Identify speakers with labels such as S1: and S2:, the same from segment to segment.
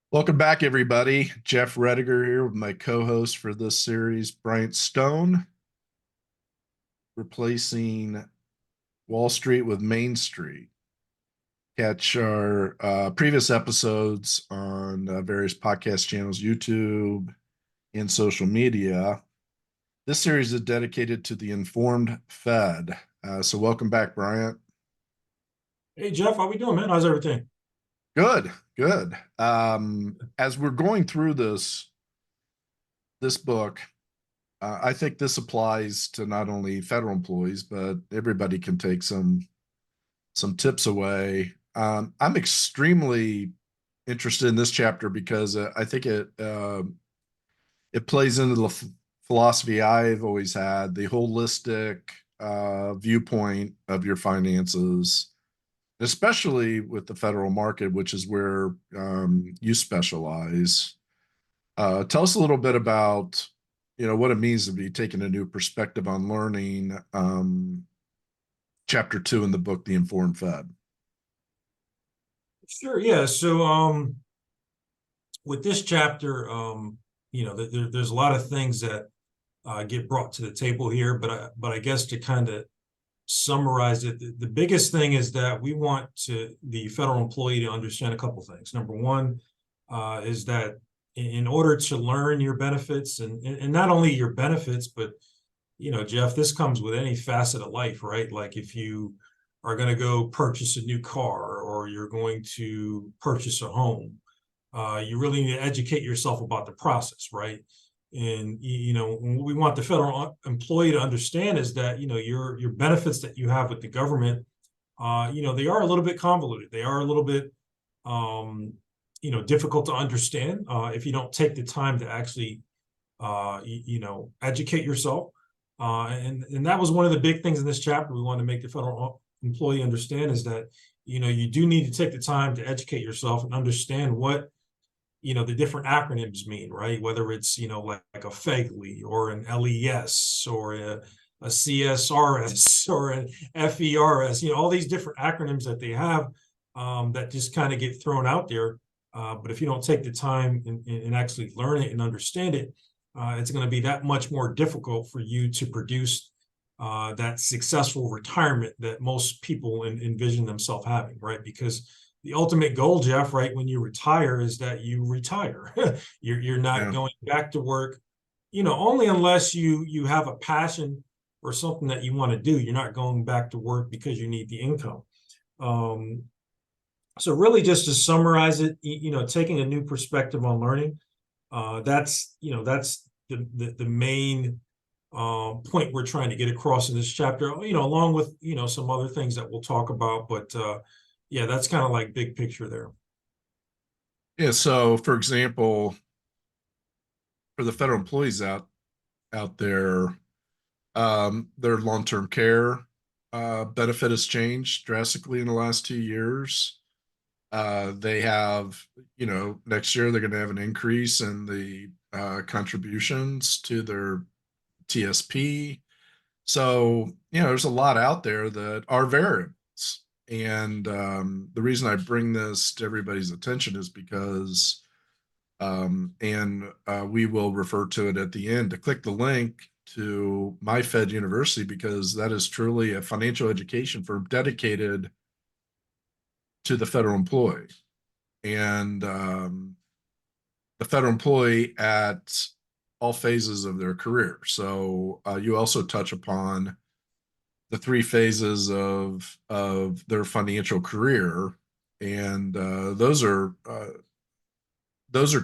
S1: Welcome back, everybody. Jeff Roediger here with my co-host for this series, Bryant Stone, replacing Wall Street with Main Street. Catch our previous episodes on various podcast channels, YouTube, and social media. This series is dedicated to the informed Fed. So welcome back, Bryant.
S2: Hey Jeff, how we doing, man? How's everything?
S1: Good, good. As we're going through this book, I think this applies to not only federal employees, but everybody can take some tips away. I'm extremely interested in this chapter because I think it plays into the philosophy I've always had, the holistic viewpoint of your finances, especially with the federal market, which is where you specialize. Tell us a little bit about what it means to be taking a new perspective on learning. Chapter 2 in the book, The Informed Fed.
S2: Sure, yeah. So with this chapter, there's a lot of things that get brought to the table here, but I guess to kind of summarize it, the biggest thing is that we want the federal employee to understand a couple things. Number one is that in order to learn your benefits and not only your benefits, but Jeff, this comes with any facet of life, right? Like if you are going to go purchase a new car or you're going to purchase a home, you really need to educate yourself about the process, right? And what we want the federal employee to understand is that your benefits that you have with the government, they are a little bit convoluted. They are a little bit difficult to understand if you don't take the time to actually educate yourself. And that was one of the big things in this chapter we want to make the federal employee understand is that you do need to take the time to educate yourself and understand what the different acronyms mean, right? Whether it's like a FEGLI or an LES or a CSRS or an FERS, all these different acronyms that they have that just kind of get thrown out there. But if you don't take the time and actually learn it and understand it, it's going to be that much more difficult for you to produce that successful retirement that most people envision themselves having, right? Because the ultimate goal, Jeff, right, when you retire is that you retire. You're not
S1: Yeah.
S2: going back to work, only unless you have a passion or something that you want to do. You're not going back to work because you need the income. So really just to summarize it, taking a new perspective on learning, that's the main point we're trying to get across in this chapter, along with, some other things that we'll talk about. But yeah, that's kind of like big picture there.
S1: Yeah. So, for example, for the federal employees out there, their long-term care benefit has changed drastically in the last 2 years. They have, next year they're going to have an increase in the contributions to their TSP. So, there's a lot out there that are variables. And the reason I bring this to everybody's attention is because, we will refer to it at the end, to click the link to my Fed University, because that is truly a financial education firm dedicated to the federal employee. And the federal employee at all phases of their career. So you also touch upon the three phases of their financial career, and those are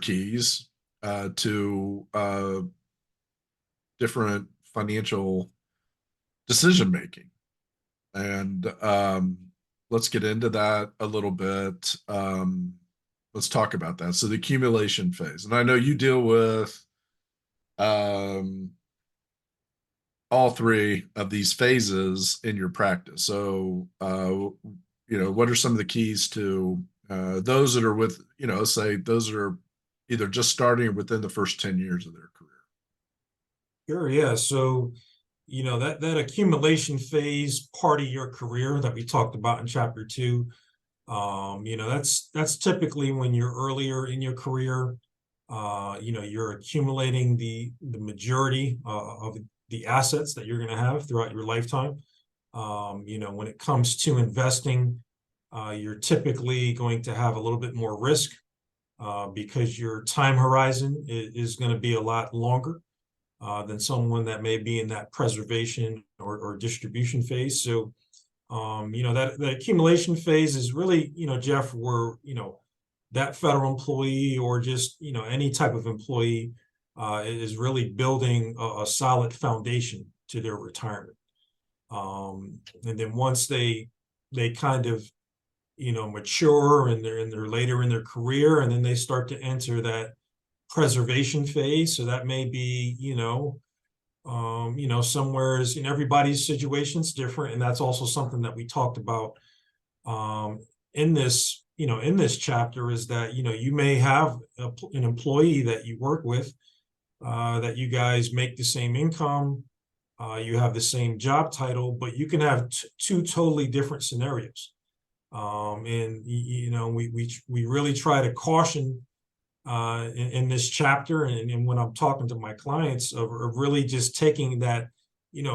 S1: keys to different financial decision making. And let's get into that a little bit. Let's talk about that. So the accumulation phase, and I know you deal with um, all three of these phases in your practice. So, what are some of the keys to those that are with, say those that are either just starting or within the first 10 years of their career?
S2: Sure, yeah. So, that accumulation phase part of your career that we talked about in chapter 2, That's typically when you're earlier in your career. You're accumulating the majority of the assets that you're going to have throughout your lifetime. When it comes to investing, you're typically going to have a little bit more risk because your time horizon is going to be a lot longer than someone that may be in that preservation or distribution phase. So, that accumulation phase is really, Jeff, where, that federal employee or just, any type of employee is really building a solid foundation to their retirement. And then once they kind of, mature and they're later in their career, and then they start to enter that preservation phase. So that may be, somewheres in everybody's situation's different. And that's also something that we talked about in this chapter, is that, you may have an employee that you work with that you guys make the same income, you have the same job title, but you can have two totally different scenarios. And we really try to caution in this chapter, and when I'm talking to my clients, of really just taking that,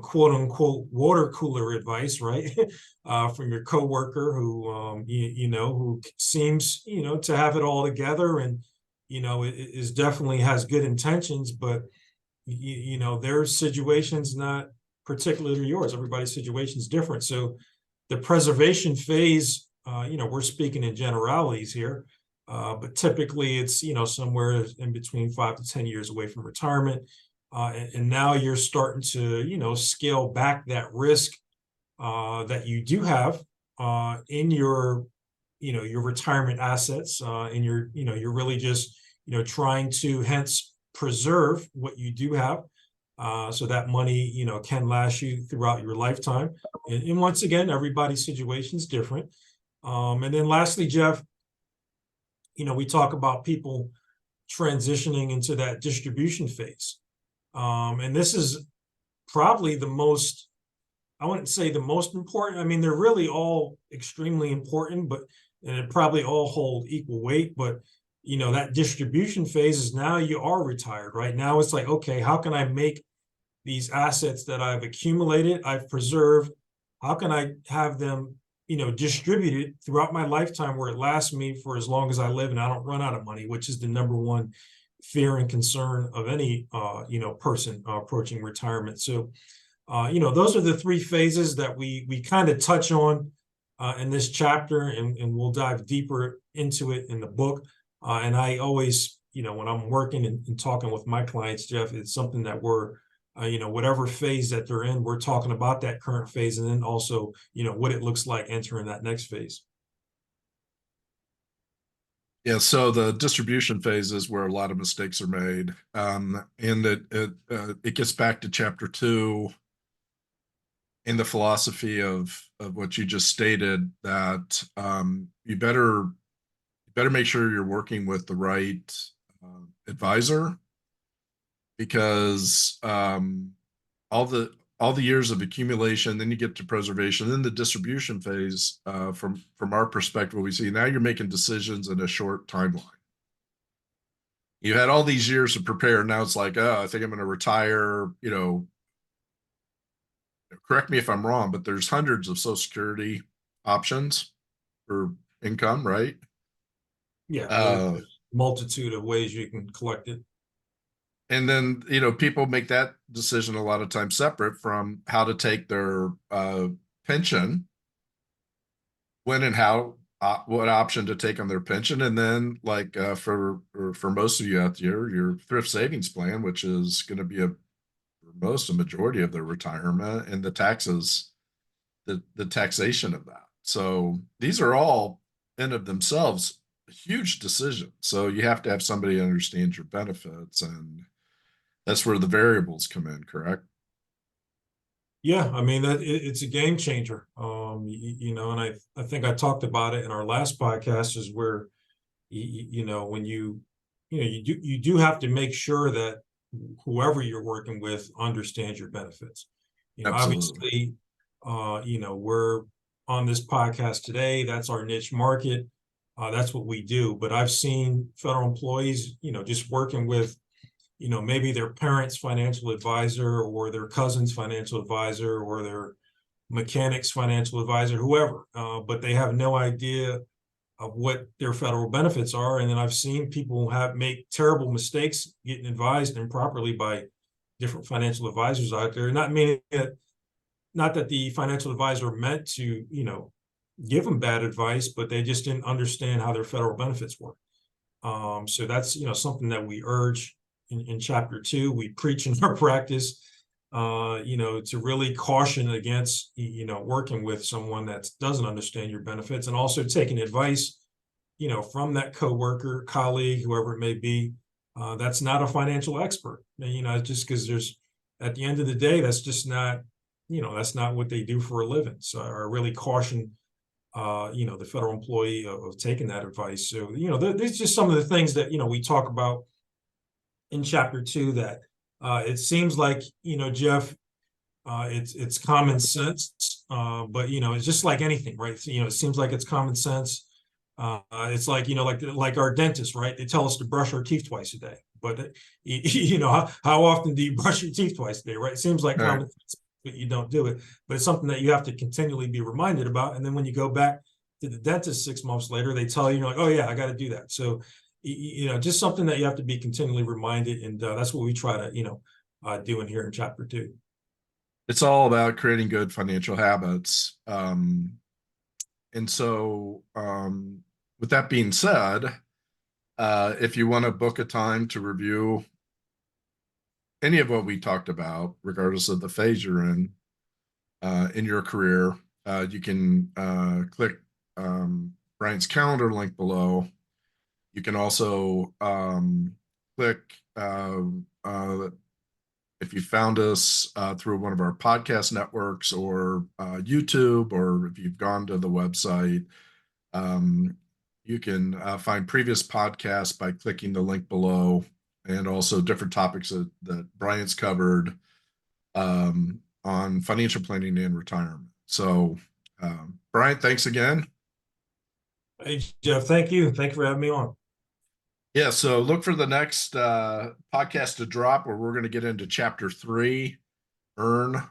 S2: quote unquote water cooler advice, right, from your coworker who, who seems, to have it all together, and, is definitely has good intentions, but, their situation's not particularly yours. Everybody's situation is different. So the preservation phase, we're speaking in generalities here, but typically it's, somewhere in between 5 to 10 years away from retirement. And now you're starting to, scale back that risk that you do have in your, your retirement assets. And you're really just, trying to hence preserve what you do have. So that money, can last you throughout your lifetime. And once again, everybody's situation is different. And then lastly, Jeff, we talk about people transitioning into that distribution phase. And this is probably the most, I wouldn't say the most important. I mean, they're really all extremely important, but and it probably all hold equal weight. But, that distribution phase is now you are retired, right? Now it's like, okay, how can I make these assets that I've accumulated, I've preserved, how can I have them, distributed throughout my lifetime where it lasts me for as long as I live and I don't run out of money, which is the number one fear and concern of any, person approaching retirement. So, those are the three phases that we kind of touch on in this chapter, and we'll dive deeper into it in the book. And I always, when I'm working and talking with my clients, Jeff, it's something that we're whatever phase that they're in, we're talking about that current phase, and then also, what it looks like entering that next phase.
S1: Yeah, so the distribution phase is where a lot of mistakes are made, and it gets back to chapter 2 in the philosophy of what you just stated, that you better make sure you're working with the right advisor, because all the years of accumulation, then you get to preservation, then the distribution phase. From our perspective, we see now you're making decisions in a short timeline. You had all these years to prepare. Now it's like, oh, I think I'm going to retire. Correct me if I'm wrong, but there's hundreds of Social Security options for income, right?
S2: Yeah,
S1: Uh,
S2: there's a multitude of ways you can collect it.
S1: and then people make that decision a lot of times separate from how to take their pension, when and how, what option to take on their pension, and then like for most of you out there, your thrift savings plan, which is going to be a majority of their retirement, and the taxes, the taxation of that. So these are all in of themselves a huge decision. So you have to have somebody who understands your benefits, and that's where the variables come in, correct?
S2: Yeah, I mean it's a game changer. And I think I talked about it in our last podcast, is where when you do have to make sure that whoever you're working with understands your benefits.
S1: Absolutely.
S2: Obviously, we're on this podcast today. That's our niche market. That's what we do. But I've seen federal employees, just working with, maybe their parents' financial advisor or their cousin's financial advisor or their mechanic's financial advisor, whoever, but they have no idea of what their federal benefits are. And then I've seen people make terrible mistakes getting advised improperly by different financial advisors out there. Not that the financial advisor meant to, give them bad advice, but they just didn't understand how their federal benefits work. So that's, something that we urge in chapter 2. We preach in our practice, to really caution against, working with someone that doesn't understand your benefits, and also taking advice, from that coworker, colleague, whoever it may be, that's not a financial expert. Just because at the end of the day, that's just not, that's not what they do for a living. So I really caution, the federal employee of taking that advice. So, there's just some of the things that, we talk about in chapter 2 that it seems like, Jeff, it's common sense, but it's just like anything, right? So, it seems like it's common sense. It's like, like our dentist, right? They tell us to brush our teeth twice a day, but how often do you brush your teeth twice a day, right? It seems like common sense, but you don't do it. But it's something that you have to continually be reminded about. And then when you go back to the dentist 6 months later, they tell you, you're like, oh yeah, I got to do that. So, just something that you have to be continually reminded. And that's what we try to, do in here in chapter 2.
S1: It's all about creating good financial habits. And so, with that being said, if you want to book a time to review any of what we talked about, regardless of the phase you're in your career, you can click Bryant's calendar link below. You can also click if you found us through one of our podcast networks or YouTube, or if you've gone to the website, you can find previous podcasts by clicking the link below, and also different topics that Bryant's covered on financial planning and retirement. So, Bryant, thanks again.
S2: Hey, Jeff, thank you. Thank you for having me on.
S1: Yeah, so look for the next podcast to drop, where we're going to get into chapter 3, Earn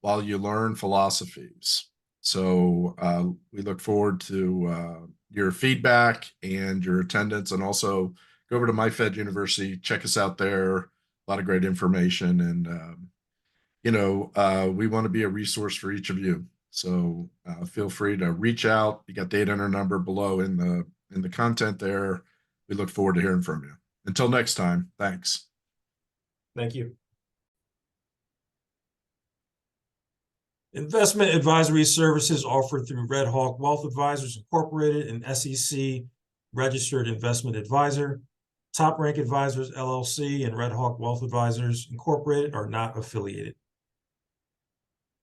S1: While You Learn Philosophies. So we look forward to your feedback and your attendance, and also go over to MyFed University, check us out there. A lot of great information, and we want to be a resource for each of you. So feel free to reach out. You got data and our number below in the content there. We look forward to hearing from you. Until next time, thanks.
S2: Thank you. Investment advisory services offered through Red Hawk Wealth Advisors Incorporated, an SEC registered investment advisor. Top Rank Advisors LLC and Red Hawk Wealth Advisors Incorporated are not affiliated.